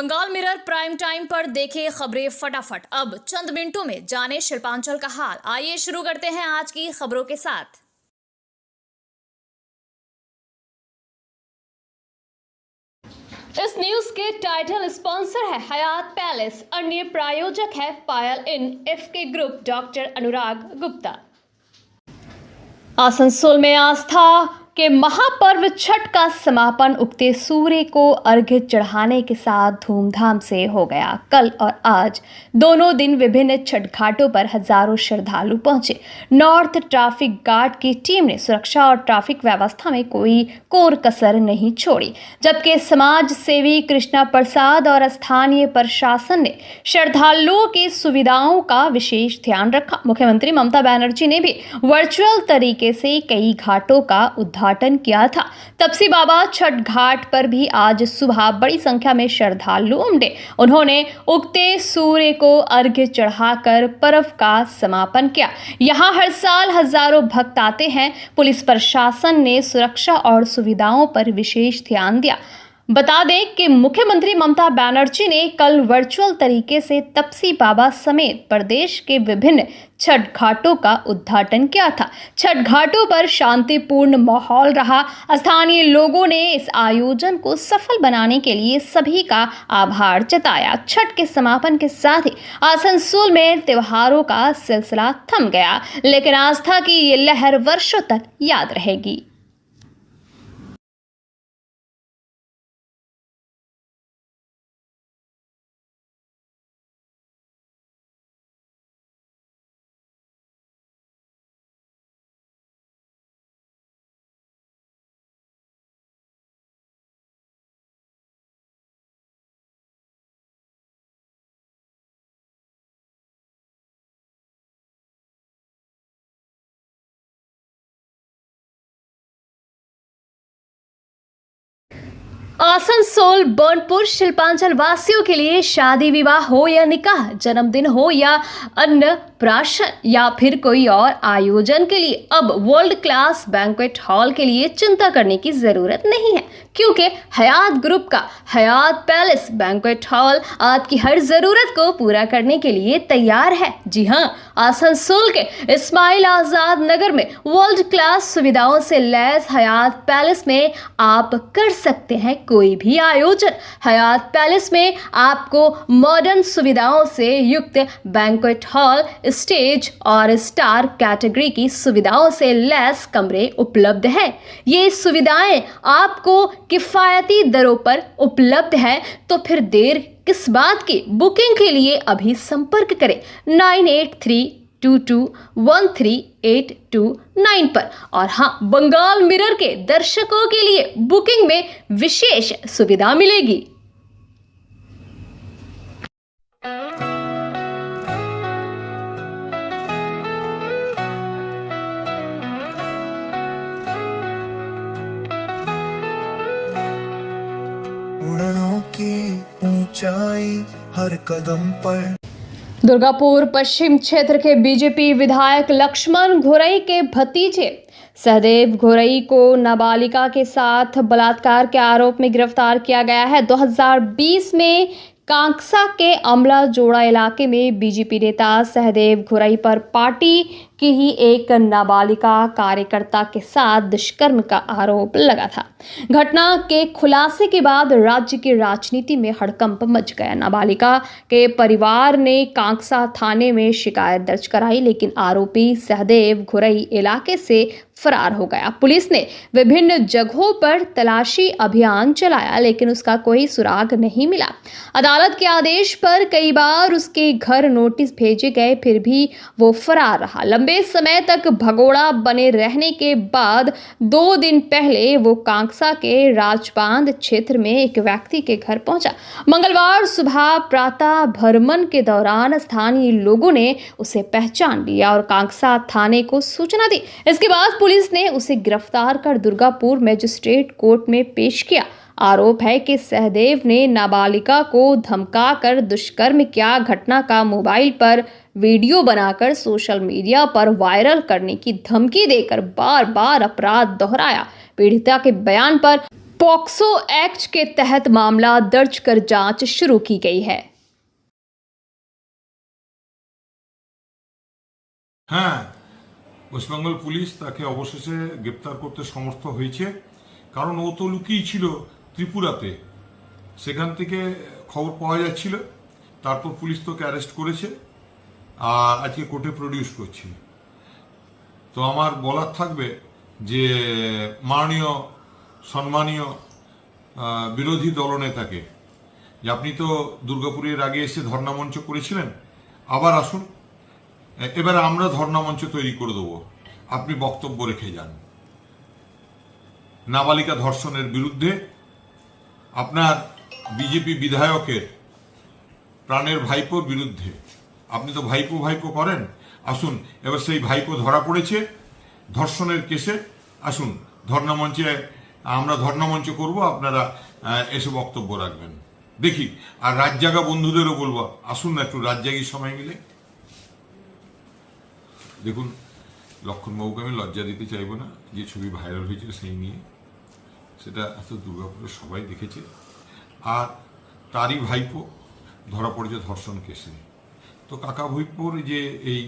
Bengal mirror prime time पर देखे खबरें फटाफट। अब चंद मिनटों में जाने शिल्पांचल का हाल। आइए शुरू करते हैं आज की खबरों के साथ। इस न्यूज के टाइटल स्पॉन्सर है हयात पैलेस, अन्य प्रायोजक है पायल इन एफके ग्रुप, डॉक्टर अनुराग गुप्ता। आसनसोल में आस्था के महापर्व छठ का समापन उगते सूर्य को अर्घ्य चढ़ाने के साथ धूमधाम से हो गया। कल और आज दोनों दिन विभिन्न छठ घाटों पर हजारों श्रद्धालु पहुंचे। नॉर्थ ट्रैफिक गार्ड की टीम ने सुरक्षा और ट्रैफिक व्यवस्था में कोई कोर कसर नहीं छोड़ी, जबकि समाज सेवी कृष्णा प्रसाद और स्थानीय प्रशासन ने श्रद्धालुओं की सुविधाओं का विशेष ध्यान रखा। मुख्यमंत्री ममता बनर्जी ने भी वर्चुअल तरीके से कई घाटों का उद्घाटन किया था। तपसी बाबा छठ घाट पर भी आज सुबह बड़ी संख्या में श्रद्धालु उमड़े। उन्होंने उगते सूर्य को अर्घ्य चढ़ाकर पर्व का समापन किया। यहां हर साल हजारों भक्त आते हैं। पुलिस प्रशासन ने सुरक्षा और सुविधाओं पर विशेष ध्यान दिया। बता दें कि मुख्यमंत्री ममता बनर्जी ने कल वर्चुअल तरीके से तपसी बाबा समेत प्रदेश के विभिन्न छठ घाटों का उद्घाटन किया था। छठ घाटों पर शांतिपूर्ण माहौल रहा। स्थानीय लोगों ने इस आयोजन को सफल बनाने के लिए सभी का आभार जताया। छठ के समापन के साथ ही आसनसोल में त्योहारों का सिलसिला थम गया, लेकिन आस्था की ये लहर वर्षों तक याद रहेगी। आसनसोल बर्नपुर शिल्पांचल वासियों के लिए शादी विवाह हो या निकाह, जन्मदिन हो या अन्नप्राशन या फिर कोई और आयोजन के लिए अब वर्ल्ड क्लास बैंक्वेट हॉल के लिए चिंता करने की जरूरत नहीं है, क्योंकि हयात ग्रुप का हयात पैलेस बैंक्वेट हॉल आपकी हर जरूरत को पूरा करने के लिए तैयार है। जी हां, आसनसोल के इस्माइल आजाद नगर में वर्ल्ड क्लास सुविधाओं से लैस हयात पैलेस में आप कर सकते हैं कोई भी आयोजन। हयात पैलेस में आपको मॉडर्न सुविधाओं से युक्त बैंक्वेट हॉल, स्टेज और स्टार कैटेगरी की सुविधाओं से लैस कमरे उपलब्ध हैं। ये सुविधाएं आपको किफायती दरों पर उपलब्ध है, तो फिर देर किस बात की। बुकिंग के लिए अभी संपर्क करें 9832213829 पर। और हाँ, बंगाल मिरर के दर्शकों के लिए बुकिंग में विशेष सुविधा मिलेगी। उड़नों की ऊंचाई हर कदम पर। दुर्गापुर पश्चिम क्षेत्र के बीजेपी विधायक लक्ष्मण घोरई के भतीजे सहदेव घोरई को नाबालिगा के साथ बलात्कार के आरोप में गिरफ्तार किया गया है। 2020 में कांकसा के अमला जोड़ा इलाके में बीजेपी नेता सहदेव घोरई पर पार्टी की ही एक नाबालिगा कार्यकर्ता के साथ दुष्कर्म का आरोप लगा था। घटना के खुलासे के बाद राज्य की राजनीति में हड़कंप मच गया। नाबालिगा के परिवार ने कांकसा थाने में शिकायत दर्ज कराई, लेकिन आरोपी सहदेव घोरई इलाके से फरार हो गया। पुलिस ने विभिन्न जगहों पर तलाशी अभियान चलाया, लेकिन उसका कोई सुराग नहीं मिला। अदालत के आदेश पर कई बार उसके घर नोटिस भेजे गए, फिर भी वो फरार रहा। लंबे समय तक भगोड़ा बने रहने के बाद 2 दिन पहले वो कांकसा के राजबांध क्षेत्र में एक व्यक्ति के घर पहुंचा। मंगलवार सुबह प्रातः भ्रमण के दौरान स्थानीय लोगों ने उसे पहचान लिया और कांकसा थाने को सूचना दी। इसके बाद पुलिस ने उसे गिरफ्तार कर दुर्गापुर मजिस्ट्रेट कोर्ट में पेश किया। आरोप है कि सहदेव ने नाबालिगा को धमकाकर दुष्कर्म किया। घटना का मोबाइल पर वीडियो बनाकर सोशल मीडिया पर वायरल करने की धमकी देकर बार बार अपराध दोहराया। पीड़िता के बयान पर पॉक्सो एक्ट के तहत मामला दर्ज कर जांच शुरू की गई है। হ্যাঁ, ওয়েস্টবেঙ্গল পুলিশ তাকে অবশেষে গ্রেপ্তার করতে সমর্থ হয়েছে, কারণ ও তো লুকিয়ে ছিল ত্রিপুরাতে। সেখান থেকে খবর পাওয়া যাচ্ছিল, তারপর পুলিশ তোকে অ্যারেস্ট করেছে আর আজকে কোর্টে প্রডিউস করছে। তো আমার বলার থাকবে যে মাননীয় সম্মানীয় বিরোধী দলনেতাকে, যে আপনি তো দুর্গাপুরের আগে এসে ধর্ণা মঞ্চ করেছিলেন, আবার আসুন, এবারে আমরা ধর্ণা মঞ্চ তৈরি করে দেবো, আপনি বক্তব্য রেখে যান। নাবালিকা ধর্ষণের বিরুদ্ধে আপনার বিজেপি বিধায়কের প্রাণের ভাইপোর বিরুদ্ধে, আপনি তো ভাইপো ভাইপো করেন, আসুন এবার সেই ভাইপো ধরা পড়েছে ধর্ষণের কেসে, আসুন ধর্ণা মঞ্চে, আমরা ধর্ণা মঞ্চ করব, আপনারা এসে বক্তব্য রাখবেন, দেখি। আর রাত জাগা বন্ধুদেরও বলবো, আসুন না একটু রাত জাগির সময় মিলে। দেখুন, লক্ষণবাবুকে আমি লজ্জা দিতে চাইবো না, যে ছবি ভাইরাল হয়েছিল সেই নিয়ে, সেটা এত দুর্গাপুরের সবাই দেখেছে। আর তারই ভাইপো ধরা পড়েছে ধর্ষণ কেসে। তো কাকা ভাইপোর যে এই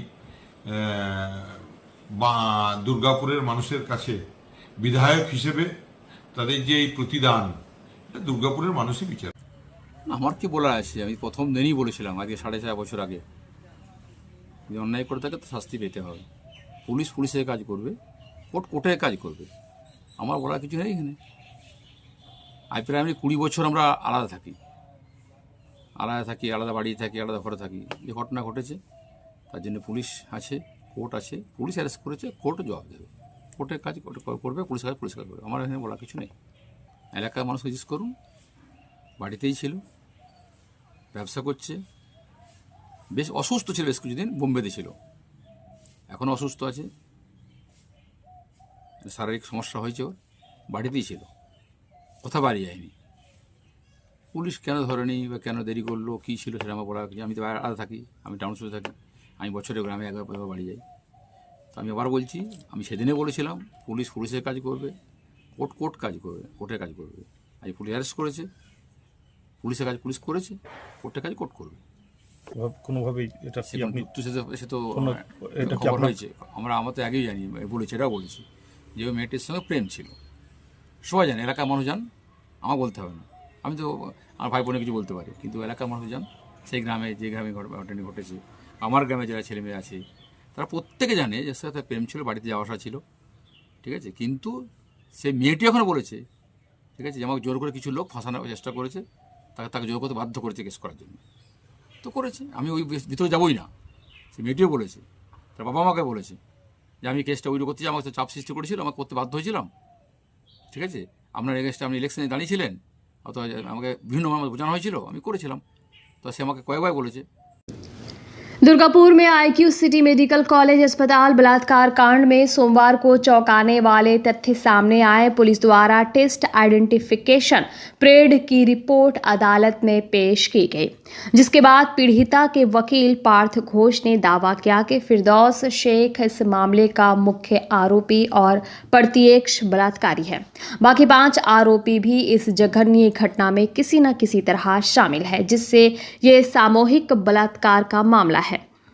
দুর্গাপুরের মানুষের কাছে বিধায়ক হিসেবে তাদের যে এই প্রতিদান, এটা দুর্গাপুরের মানুষই বিচার। আমার কি বলার আছে, আমি প্রথম দিনই বলেছিলাম আজকে 4.5 বছর আগে, যদি অন্যায় করে থাকে তো শাস্তি পেতে হবে। পুলিশ পুলিশের কাজ করবে, কোর্ট কোর্টের কাজ করবে, আমার বলার কিছু নেই এখানে। প্রায় আমি 20 বছর আমরা আলাদা থাকি, আলাদা বাড়ি থাকি, আলাদা ঘরে থাকি। যে ঘটনা ঘটেছে তার জন্য পুলিশ আছে, কোর্ট আছে, পুলিশ অ্যারেস্ট করেছে, কোর্টও জবাব দেবে, কোর্টের কাজ করবে, পুলিশের কাজ পুলিশ কাজ করবে, আমার এখানে বলার কিছু নেই। এলাকার মানুষ জিজ্ঞেস করুন, বাড়িতেই ছিল, ব্যবসা করছে, বেশ অসুস্থ ছিল, বেশ কিছুদিন বোম্বেতে ছিল, এখনও অসুস্থ আছে, শারীরিক সমস্যা হয়েছে, ওর বাড়িতেই ছিল, কোথা বাড়ি যায়নি। পুলিশ কেন ধরেনি বা কেন দেরি করলো, কী ছিল সেটা আমার বলা কিছু। আমি তো আলাদা থাকি, আমি টাউনশিপে থাকি, আমি বছরে গ্রামে একবার বাড়ি যাই। তো আমি আবার বলছি, আমি সেদিনে বলেছিলাম পুলিশ পুলিশের কাজ করবে, কোর্ট কোর্ট কাজ করবে, কোর্টের কাজ করবে। আজ পুলিশ অ্যারেস্ট করেছে, পুলিশের কাজ পুলিশ করেছে, কোর্টের কাজ কোর্ট করবে। কোনোভাবেই এটা কি আপনি সে তো এটা কি খবর আপনার হয়েছে, আমরা তো আগেই জানি, বলেছি, এটাও বলেছি যে ওই মেয়েটির সঙ্গে প্রেম ছিল, সবাই জানে, এলাকার মানুষ জান, আমার বলতে হবে না। আমি তো আমার ভাই বোনে কিছু বলতে পারি, কিন্তু এলাকার মানুষ জান, সেই গ্রামে যে গ্রামে ঘটনাটি ঘটেছে, আমার গ্রামে যারা ছেলে মেয়ে আছে তারা প্রত্যেকে জানে যে সাথে প্রেম ছিল, বাড়িতে যাওয়া আসা ছিল, ঠিক আছে। কিন্তু সেই মেয়েটি এখন বলেছে, ঠিক আছে, যে আমাকে জোর করে কিছু লোক ফাঁসানোর চেষ্টা করেছে, তাকে জোর করতে বাধ্য করেছে কেস করার জন্য, তো করেছে। আমি ওই ভিতরে যাবোই না, সে মেয়েটিও বলেছে, তার বাবা আমাকে বলেছে যে আমি কেসটা উইড্রো করতে চাই, আমাকে তো চাপ সৃষ্টি করেছিল, আমাকে করতে বাধ্য হয়েছিলাম, ঠিক আছে। আপনার এগেনস্টে আপনি ইলেকশনে দাঁড়িয়েছিলেন, অথবা আমাকে বিভিন্নভাবে বোঝানো হয়েছিল, আমি করেছিলাম, তো সে আমাকে কয়েকবার বলেছে। दुर्गापुर में आईक्यू सिटी मेडिकल कॉलेज अस्पताल बलात्कार कांड में सोमवार को चौंकाने वाले तथ्य सामने आए। पुलिस द्वारा टेस्ट आइडेंटिफिकेशन परेड की रिपोर्ट अदालत में पेश की गई, जिसके बाद पीड़िता के वकील पार्थ घोष ने दावा किया कि फिरदौस शेख इस मामले का मुख्य आरोपी और प्रत्यक्ष बलात्कारी है। बाकी 5 आरोपी भी इस जघन्य घटना में किसी न किसी तरह शामिल है, जिससे ये सामूहिक बलात्कार का मामला है।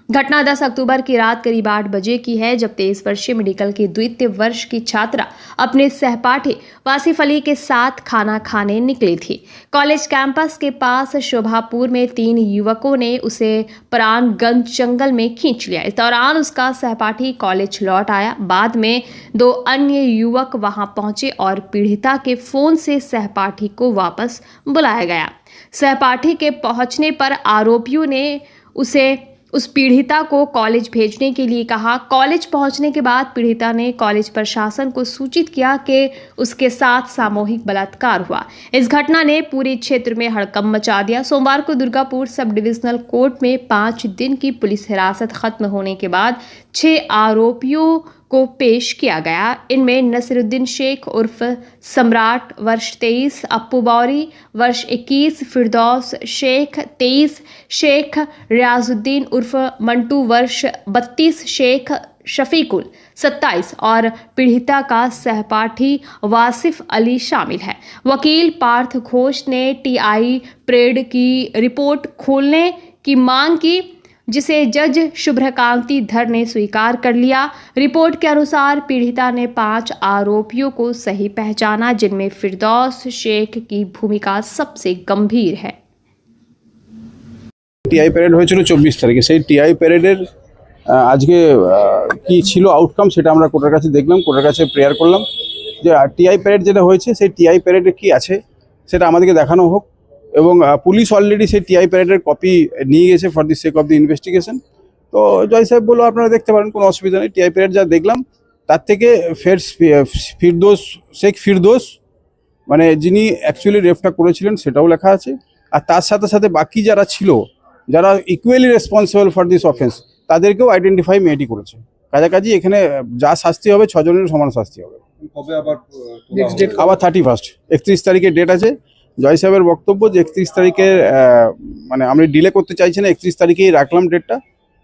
घटना 10 अक्टूबर की रात करीब 8 बजे की है, जब 23 वर्षीय मेडिकल की द्वितीय वर्ष की छात्रा अपने सहपाठी वासिफ अली के साथ खाना खाने निकली थी। कॉलेज कैंपस के पास शोभापुर में 3 युवकों ने उसे परानगंज जंगल में खींच लिया। इस दौरान उसका सहपाठी कॉलेज लौट आया। बाद में 2 अन्य युवक वहां पहुंचे और पीड़िता के फोन से सहपाठी को वापस बुलाया गया। सहपाठी के पहुंचने पर आरोपियों ने उस पीड़िता को कॉलेज भेजने के लिए कहा। कॉलेज पहुंचने के बाद पीड़िता ने कॉलेज प्रशासन को सूचित किया कि उसके साथ सामूहिक बलात्कार हुआ। इस घटना ने पूरे क्षेत्र में हड़कंप मचा दिया। सोमवार को दुर्गापुर सब डिविजनल कोर्ट में 5 दिन की पुलिस हिरासत खत्म होने के बाद 6 आरोपियों को पेश किया गया। इनमें नसीरुद्दीन शेख उर्फ सम्राट वर्ष 23, अप्पू बौरी वर्ष 21, फिरदौस शेख 23, शेख रियाजुद्दीन उर्फ मंटू वर्ष 32, शेख शफीकुल 27 और पीड़िता का सहपाठी वासिफ अली शामिल है। वकील पार्थ घोष ने टीआई परेड की रिपोर्ट खोलने की मांग की, जिसे जज शुभ्रकांति धर ने स्वीकार कर लिया। रिपोर्ट के अनुसार पीड़िता ने 5 आरोपियों को सही पहचाना, जिनमें फिरदौस शेख की भूमिका सबसे गंभीर है। টিআই প্যারেড হয়েছিল 24 তারিখে। সেই টিআই প্যারেডের আজকে কি ছিল আউটকাম সেটা আমরা কোর্টের কাছে দেখলাম, কোর্টের কাছে প্রেয়ার করলাম যে টিআই প্যারেড যেটা হয়েছে সেই টিআই প্যারেডে কি আছে সেটা আমাদেরকে দেখানো হোক, এবং পুলিশ অলরেডি সেই টিআই প্যারেডের কপি নিয়ে গেছে for the sake of the investigation. তো জয় সাহেব বললো আপনারা দেখতে পারেন, কোনো অসুবিধা নেই। টিআই প্যারেড যা দেখলাম তার থেকে শেখ ফিরদৌস মানে যিনি অ্যাকচুয়ালি রেপটা করেছিলেন সেটাও লেখা আছে, আর তার সাথে সাথে বাকি যারা ছিল, যারা equally responsible for this offence, তাদেরকেও আইডেন্টিফাই মেয়েটি করেছে। কাছাকাছি এখানে যা শাস্তি হবে 6 জনের সমান শাস্তি হবে। আবার 31 31 তারিখে ডেট আছে। জয় সাহেবের বক্তব্য যে 31 তারিখে মানে আমরা ডিলে করতে চাইছি না, 31 তারিখেই রাখলাম ডেটটা।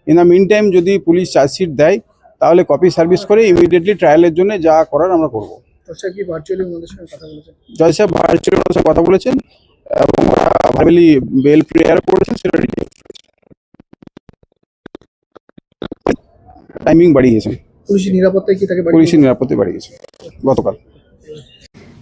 ইন দ্য মিন টাইম যদি পুলিশ চার্জশিট দেয় তাহলে কপি সার্ভিস করে ইমিডিয়েটলি ট্রায়ালের জন্য যা করার আমরা করব। জয় সাহেব ভার্চুয়ালি ওনার সাথে কথা বলেছেন এবং ভার্বালি বেল প্রেয়ার করেছেন, সেটা টাইমিং বাড়িয়ে গেছে। পুলিশের নিরাপত্তায় বাড়িয়ে গেছে গতকাল।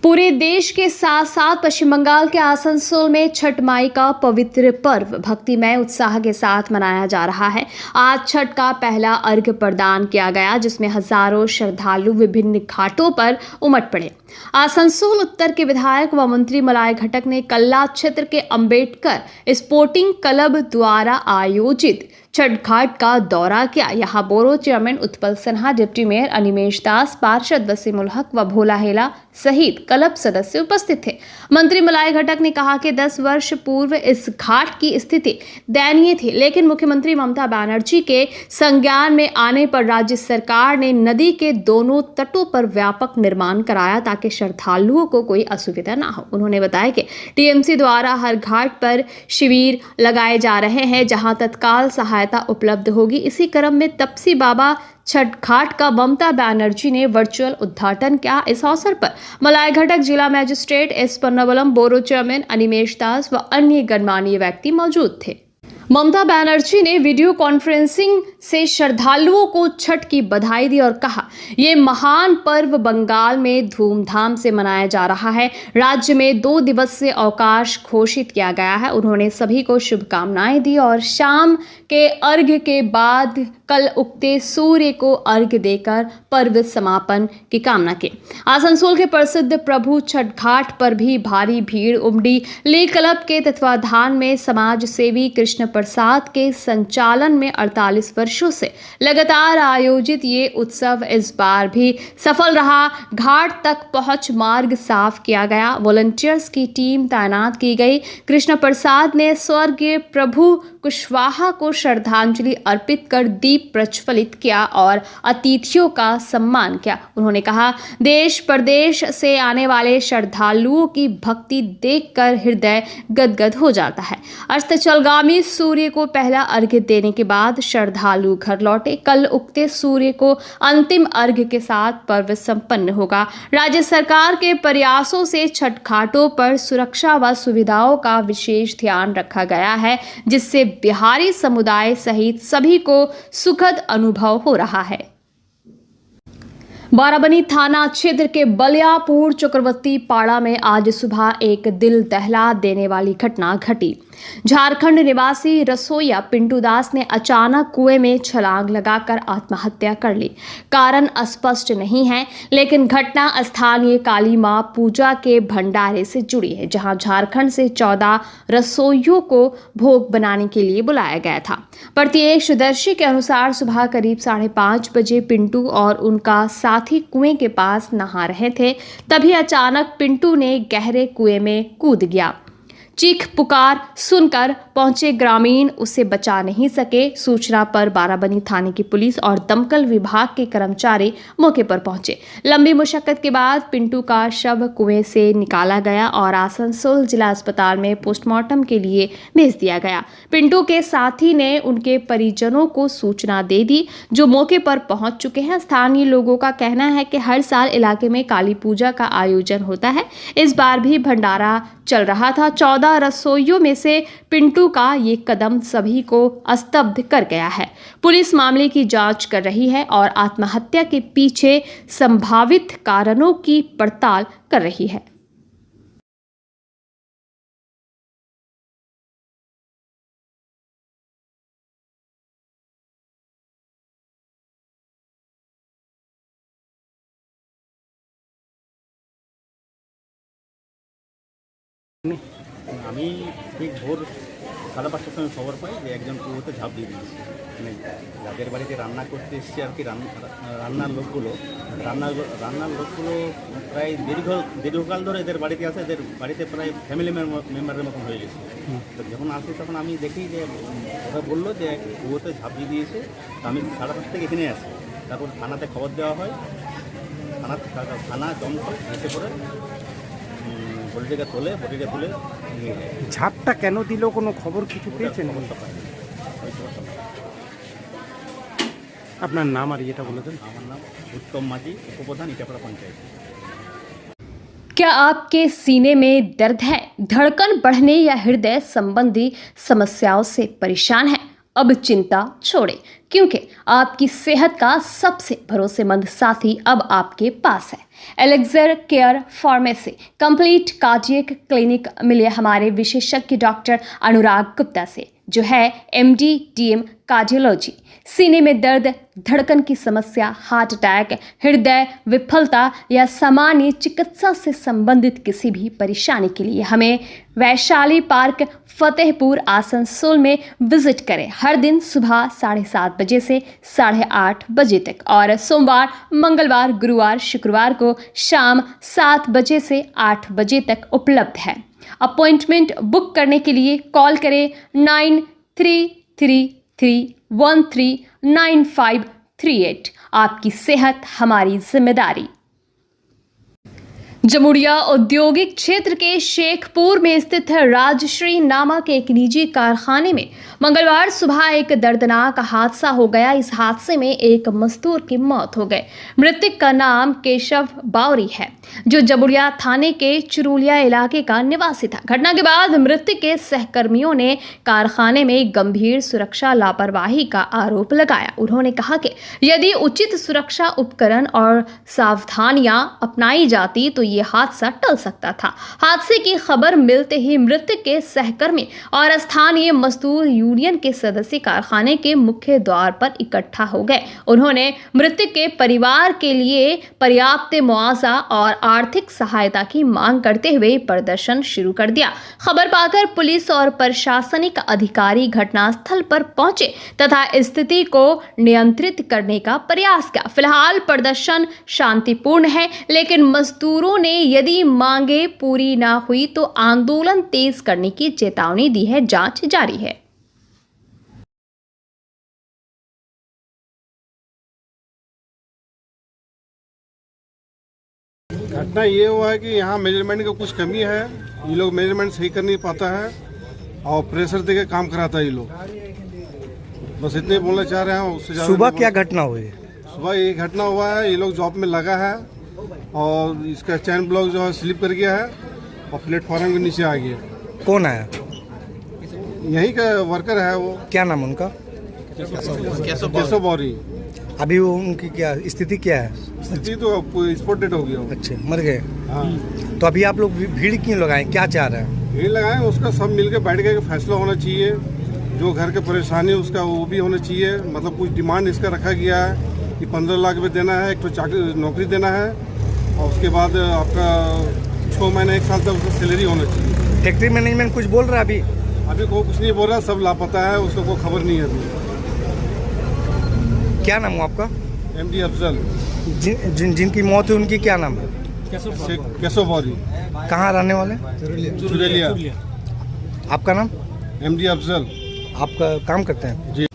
पूरे देश के साथ साथ पश्चिम बंगाल के आसनसोल में छठ माई का पवित्र पर्व भक्तिमय उत्साह के साथ मनाया जा रहा है। आज छठ का पहला अर्घ्य प्रदान किया गया, जिसमें हजारों श्रद्धालु विभिन्न घाटों पर उमड़ पड़े। आसनसोल उत्तर के विधायक व मंत्री मलाय घटक ने कल्ला क्षेत्र के अंबेडकर स्पोर्टिंग क्लब द्वारा आयोजित छठ घाट का दौरा किया। यहाँ borough chairman Utpal Sinha, deputy mayor Animesh Das, पार्षद वसीम उल हक व भोला हेला सहित क्लब सदस्य उपस्थित थे। मंत्री मलाय घटक ने कहा कि 10 वर्ष पूर्व इस घाट की स्थिति दयनीय थी, लेकिन मुख्यमंत्री ममता बनर्जी के संज्ञान में आने पर राज्य सरकार ने नदी के दोनों तटों पर व्यापक निर्माण कराया ताकि श्रद्धालुओं को कोई असुविधा ना हो। उन्होंने बताया कि टीएमसी द्वारा हर घाट पर शिविर लगाए जा रहे हैं, जहां तत्काल सहायता उपलब्ध होगी। इसी क्रम में तपसी बाबा छठ घाट का ममता बनर्जी ने वर्चुअल उद्घाटन किया। इस अवसर पर मलाय घटक, जिला magistrate S Pannavalam, borough chairman Animesh Das व अन्य गणमान्य व्यक्ति मौजूद थे। ममता बनर्जी ने वीडियो कॉन्फ्रेंसिंग से श्रद्धालुओं को छठ की बधाई दी और कहा, ये महान पर्व बंगाल में धूमधाम से मनाया जा रहा है। राज्य में 2 दिवसीय अवकाश घोषित किया गया है। उन्होंने सभी को शुभकामनाएं दी और शाम के अर्घ्य के बाद कल उगते सूर्य को अर्घ्य देकर पर्व समापन की कामना की। आसनसोल के प्रसिद्ध प्रभु छठ घाट पर भी भारी भीड़ उमड़ी। ली क्लब के तत्वाधान में समाज सेवी कृष्ण प्रसाद के संचालन में 48 वर्षों से लगातार आयोजित ये उत्सव इस बार भी सफल रहा। घाट तक पहुंच मार्ग साफ किया गया, वॉलंटियर्स की टीम तैनात की गई। कृष्ण प्रसाद ने स्वर्गीय प्रभु कुशवाहा को श्रद्धांजलि अर्पित कर दीप प्रज्वलित किया और अतिथियों का सम्मान किया। उन्होंने कहा, देश प्रदेश से आने वाले श्रद्धालुओं की भक्ति देखकर हृदय गदगद हो जाता है। अस्ताचलगामी सूर्य को पहला अर्घ्य देने के बाद श्रद्धालु घर लौटे। कल उगते सूर्य को अंतिम अर्घ्य के साथ पर्व संपन्न होगा। राज्य सरकार के प्रयासों से छठ घाटों पर सुरक्षा व सुविधाओं का विशेष ध्यान रखा गया है, जिससे बिहारी समुदाय सहित सभी को सुखद अनुभव हो रहा है। बाराबनी थाना क्षेत्र के बलियापुर चक्रवर्ती पाड़ा में आज सुबह एक दिल दहला देने वाली घटना घटी। झारखंड निवासी रसोइया पिंटू दास ने अचानक कुएं में छलांग लगाकर आत्महत्या कर ली। कारण स्पष्ट नहीं है, लेकिन घटना स्थानीय काली मां पूजा के भंडारे से जुड़ी है, जहां झारखंड से 14 रसोइयों को भोग बनाने के लिए बुलाया गया था। प्रत्यक्षदर्शी के अनुसार सुबह करीब 5:30 बजे पिंटू और उनका साथी कुएं के पास नहा रहे थे। तभी अचानक पिंटू ने गहरे कुएं में कूद गया। चीख पुकार सुनकर पहुंचे ग्रामीण उसे बचा नहीं सके। सूचना पर बाराबनी थाने की पुलिस और दमकल विभाग के कर्मचारी मौके पर पहुंचे। लंबी मुशक्कत के बाद पिंटू का शव कुएं से निकाला गया और आसनसोल जिला अस्पताल में पोस्टमार्टम के लिए भेज दिया गया। पिंटू के साथी ने उनके परिजनों को सूचना दे दी, जो मौके पर पहुंच चुके हैं। स्थानीय लोगों का कहना है कि हर साल इलाके में काली पूजा का आयोजन होता है। इस बार भी भंडारा चल रहा था। 14 रसोइयों में से पिंटू का ये कदम सभी को स्तब्ध कर गया है। पुलिस मामले की जांच कर रही है और आत्महत्या के पीछे संभावित कारणों की पड़ताल कर रही है। আমি ঠিক ভোর 5:30টার সময় খবর পাই যে একজন কুয়োতে ঝাঁপ দিয়ে দিয়েছে। মানে যাদের বাড়িতে রান্না করতে এসছে আর কি, রান্নার লোকগুলো প্রায় দীর্ঘকাল ধরে এদের বাড়িতে আছে। এদের বাড়িতে প্রায় ফ্যামিলি মেম্বারের মতন হয়ে গেছে। তো যখন আসি তখন আমি দেখি যে ওরা বললো যে কুয়োতে ঝাঁপ দিয়ে দিয়েছে। তো আমি 5:30 থেকে এখানে আসি। তারপর থানাতে খবর দেওয়া হয়। থানা দমকল এসে পড়ে বডিটা তুলে নিয়ে যায়। ঝাপটা কেন দিল কোনো খবর কিছু পেয়েছেন? আপনার নাম আর এটা বলে দেন। আমার নাম उत्तम माझी, उपप्रधान इटापड़ा पंचायत। क्या आपके सीने में दर्द है, धड़कन बढ़ने या हृदय संबंधी समस्याओं से परेशान है? अब चिंता छोड़ें, क्योंकि आपकी सेहत का सबसे भरोसेमंद साथी अब आपके पास है। Elixir care pharmacy complete cardiac clinic मिले हमारे विशेषज्ञ डॉक्टर अनुराग गुप्ता से, जो है MD DM कार्डियोलॉजी। सीने में दर्द, धड़कन की समस्या, हार्ट अटैक, हृदय विफलता या सामान्य चिकित्सा से संबंधित किसी भी परेशानी के लिए हमें वैशाली पार्क फतेहपुर आसनसोल में विजिट करें। हर दिन सुबह 7:30 बजे से 8:30 बजे तक और सोमवार, मंगलवार, गुरुवार, शुक्रवार को शाम 7 बजे से 8 बजे तक उपलब्ध है। अपॉइंटमेंट बुक करने के लिए कॉल करें 9333139538। आपकी सेहत हमारी जिम्मेदारी। जमुड़िया औद्योगिक क्षेत्र के शेखपुर में स्थित राजश्री नामक एक निजी कारखाने में मंगलवार सुबह एक दर्दनाक हादसा हो गया। इस हादसे में एक मजदूर की मौत हो गई। मृतक का नाम केशव बावरी है, जो जमुड़िया थाने के चुरुलिया इलाके का निवासी था। घटना के बाद मृतक के सहकर्मियों ने कारखाने में गंभीर सुरक्षा लापरवाही का आरोप लगाया। उन्होंने कहा कि यदि उचित सुरक्षा उपकरण और सावधानियां अपनाई जाती तो ये हादसा टल सकता था। हादसे की खबर मिलते ही मृतक के सहकर्मी और स्थानीय मजदूर यूनियन के सदस्य कारखाने के मुख्य द्वार पर इकट्ठा हो गए। उन्होंने मृतक के परिवार के लिए पर्याप्त मुआवजा और आर्थिक सहायता की मांग करते हुए प्रदर्शन शुरू कर दिया। खबर पाकर पुलिस और प्रशासनिक अधिकारी घटनास्थल पर पहुंचे तथा स्थिति को नियंत्रित करने का प्रयास किया। फिलहाल प्रदर्शन शांतिपूर्ण है, लेकिन मजदूरों ने यदि मांगे पूरी ना हुई तो आंदोलन तेज करने की चेतावनी दी है। जांच जारी है। घटना ये हुआ है कि यहाँ मेजरमेंट का कुछ कमी है। ये लोग मेजरमेंट सही कर नहीं पाता है और प्रेशर देके काम कराता है ये लोग। बस इतने बोलना चाह रहे हैं, उससे ज़्यादा। सुबह क्या घटना हुई? सुबह ये घटना हुआ है, ये लोग जॉब में लगा है और इसका चैन ब्लॉक जो है स्लिप कर गया है और प्लेटफॉर्म के नीचे आ गया। कौन आया? यहीं का वर्कर है वो। क्या नाम उनका? केशव बावरी। अभी वो उनकी क्या स्थिति क्या है? स्थिति तो स्पॉट डेड हो गया। अच्छे, मर गए। हाँ, तो अभी आप लोग भीड़ क्यों लगाएं, क्या चाह रहे हैं? भीड़ लगाए, उसका सब मिलकर बैठ के फैसला होना चाहिए। जो घर के परेशानी है उसका वो भी होना चाहिए। मतलब कुछ डिमांड इसका रखा गया है कि 15 लाख रुपये देना है, एक तो नौकरी देना है और उसके बाद आपका 6 महीने 1 साल तक उसका सैलरी होना चाहिए। फैक्ट्री मैनेजमेंट कुछ बोल रहा है अभी? अभी कोई कुछ नहीं बोल रहा, सब लापता है, उसको कोई खबर नहीं है अभी। क्या नाम हुआ आपका? MD अफजल। जिनकी मौत हुई उनकी क्या नाम है? केशव बावरी। कहाँ रहने वाले? चुरेलिया। आपका नाम? MD अफजल। आपका काम करते हैं?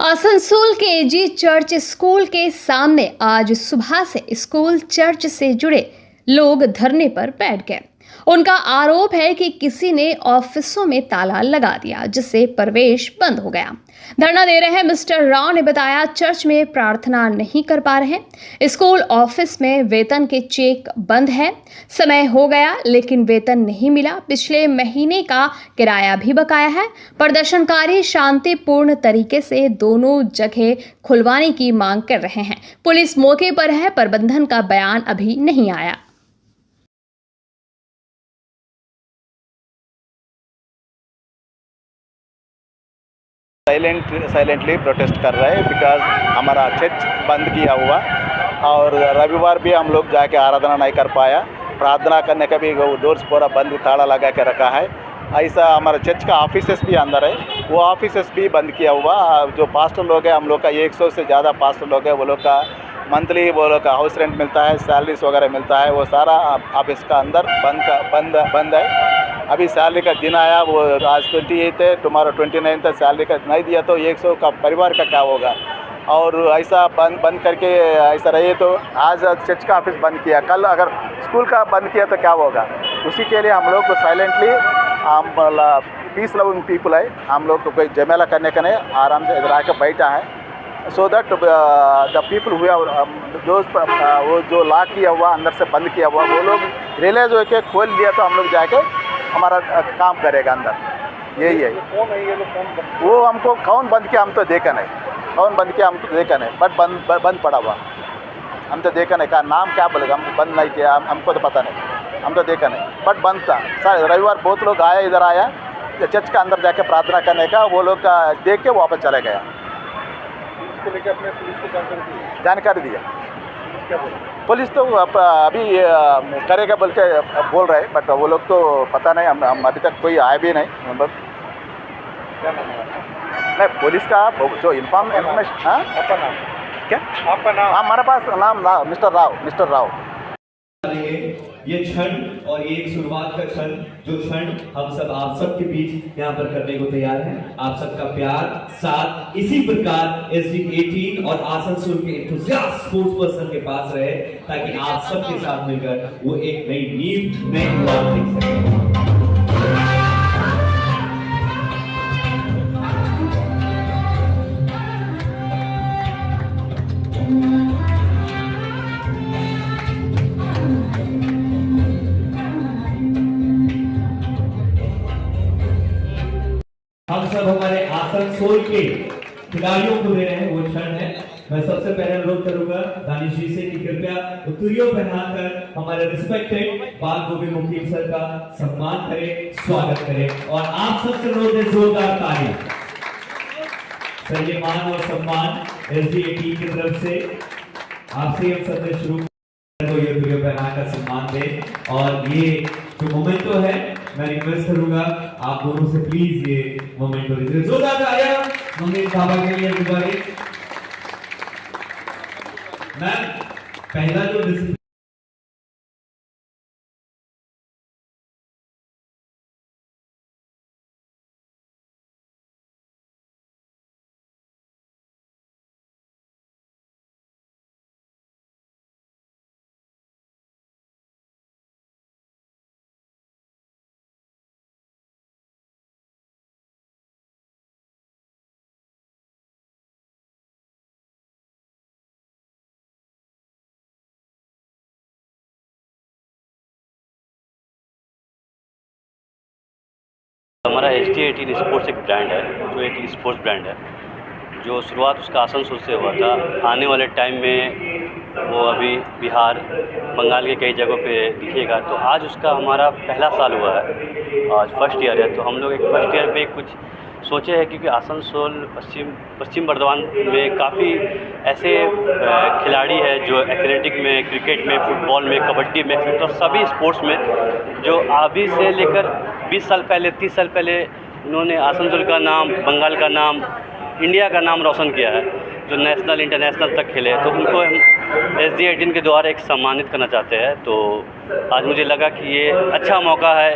आसनसोल के एजी चर्च स्कूल के सामने आज सुबह से स्कूल चर्च से जुड़े लोग धरने पर बैठ गए। उनका आरोप है कि किसी ने ऑफिसों में ताला लगा दिया, जिससे प्रवेश बंद हो गया। धरना दे रहे मिस्टर राव ने बताया चर्च में प्रार्थना नहीं कर पा रहे। स्कूल ऑफिस में वेतन के चेक बंद है। समय हो गया लेकिन वेतन नहीं मिला। पिछले महीने का किराया भी बकाया है। प्रदर्शनकारी शांतिपूर्ण तरीके से दोनों जगह खुलवाने की मांग कर रहे हैं। पुलिस मौके पर है। प्रबंधन का बयान अभी नहीं आया। साइलेंटली प्रोटेस्ट कर रहे हैं बिकॉज हमारा चर्च बंद किया हुआ और रविवार भी हम लोग जाके आराधना नहीं कर पाया। प्रार्थना करने का भी डोर्स पूरा बंद, ताला लगा के रखा है। ऐसा हमारा चर्च का ऑफिसेस भी अंदर है, वो ऑफिसेस भी बंद किया हुआ। जो पास्टर लोग हैं, हम लोग का 100 से ज़्यादा पास्टर लोग हैं, वो लोग का मंथली वो लोग का हाउस रेंट मिलता है, सैलरीज वगैरह मिलता है, वो सारा ऑफिस का अंदर बंद है। अभी सैलरी का दिन आया, वो आज 28 है, टुमारो 29 है। सैलरी का नहीं दिया तो 100 का परिवार का क्या होगा। और ऐसा बंद करके ऐसा रहे तो आज चर्च का ऑफिस बंद किया, कल अगर स्कूल का बंद किया तो क्या होगा। उसी के लिए हम लोग को साइलेंटली, हम पीस लविंग पीपल है, हम लोग को कोई झमेला करने का नहीं, आराम से इधर आकर बैठा है। सो दैट द पीपल हुआ वो जो लॉक किया हुआ, अंदर से बंद किया हुआ, वो लोग रियलाइज हो के खोल दिया तो हम लोग जाके हमारा काम करेगा अंदर। यही है। वो हमको कौन बंद किया हम तो देखा नहीं, कौन बंद किया हम तो देखा नहीं, बट बंद पड़ा हुआ हम तो देखा नहीं। का नाम क्या बोलेगा, हम बंद नहीं किया, हमको तो पता नहीं, हम तो देखा नहीं, बट बंद था। सर रविवार बहुत लोग आया, इधर आया चर्च का अंदर जाके प्रार्थना करने का, वो लोग का देख के वापस चले गया। इसको लेकर अपने पुलिस को जानकारी दिया। पुलिस तो अभी करेगा बोल के बोल रहे हैं, बट वो लोग तो पता नहीं, हम अभी तक कोई आया भी नहीं। क्या नाम है? नहीं, पुलिस का जो इन्फॉर्मेशन। हाँ, आपका नाम क्या? आपका नाम? हमारे पास नाम मिस्टर राव। ये क्षण और ये एक शुरुआत का क्षण, जो क्षण हम सब आप सबके बीच यहाँ पर करने को तैयार हैं। आप सबका प्यार, साथ इसी प्रकार SG 18 और आसनसोल के एंथुसियास्ट स्पोर्ट्स पर्सन के पास रहे, ताकि आप सबके साथ मिलकर वो एक नई नींव, नई शुरुआत देख सकें। हम सब हमारे आसनसोल के खिलाड़ियों को दे रहे हैं, वो क्षण है। मैं सबसे पहले अनुरोध करूंगा दानिश जी से कि कृपया उत्तरीय पहनाकर हमारे रिस्पेक्टेड बाल गोविंद मुखीम सर का सम्मान करें, स्वागत करें। और आप सबसे अनुरोध है जोरदार ताली। सर ये मान और सम्मान SG 18 की तरफ से आपसे हम सबने शुरू ये वीडियो पहनाकर सम्मान दें। और ये जो मोमेंटो है, मैं रिक्वेस्ट करूंगा आप दोनों से प्लीज ये मोमेंटो दीजिए। जोरदार तालियां मम्मी पापा के लिए everybody। मैम, पहला जो हमारा SG 18 स्पोर्ट्स एक ब्रांड है, जो एक स्पोर्ट्स ब्रांड है, जो शुरुआत उसका आसनसोल से हुआ था। आने वाले टाइम में वो अभी बिहार, बंगाल के कई जगहों पे दिखेगा। तो आज उसका हमारा पहला साल हुआ है, आज फर्स्ट ईयर है। तो हम लोग एक फर्स्ट ईयर पे कुछ सोचे हैं, क्योंकि आसनसोल पश्चिम बर्धमान में काफ़ी ऐसे खिलाड़ी हैं जो एथलेटिक में, क्रिकेट में, फुटबॉल में, कबड्डी में, और सभी स्पोर्ट्स में जो अभी से लेकर 20 साल पहले, 30 साल पहले उन्होंने आसनसोल का नाम, बंगाल का नाम, इंडिया का नाम रोशन किया है, जो नेशनल इंटरनेशनल तक खेले। तो उनको हम SG 18 के द्वारा एक सम्मानित करना चाहते हैं। तो आज मुझे लगा कि ये अच्छा मौका है,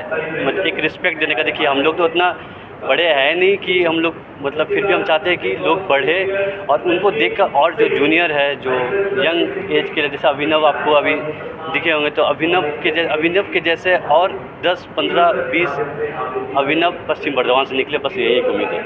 एक रिस्पेक्ट देने का। देखिए हम लोग तो उतना बड़े हैं नहीं कि हम लोग मतलब, फिर भी हम चाहते हैं कि लोग बढ़े और उनको देखकर और जो जूनियर है, जो यंग एज के, जैसे अभिनव आपको अभी दिखे होंगे, तो अभिनव के जैसे और 10, 15, 20 अभिनव पश्चिम बर्धमान से निकले, बस यही एक उम्मीद है।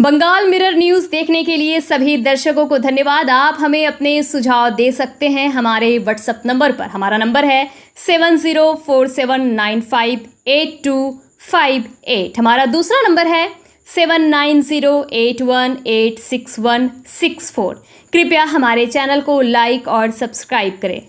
बंगाल मिरर न्यूज़ देखने के लिए सभी दर्शकों को धन्यवाद। आप हमें अपने सुझाव दे सकते हैं हमारे व्हाट्सएप नंबर पर। हमारा नंबर है 7047958258। हमारा दूसरा नंबर है 7908186164। कृपया हमारे चैनल को लाइक और सब्सक्राइब करें।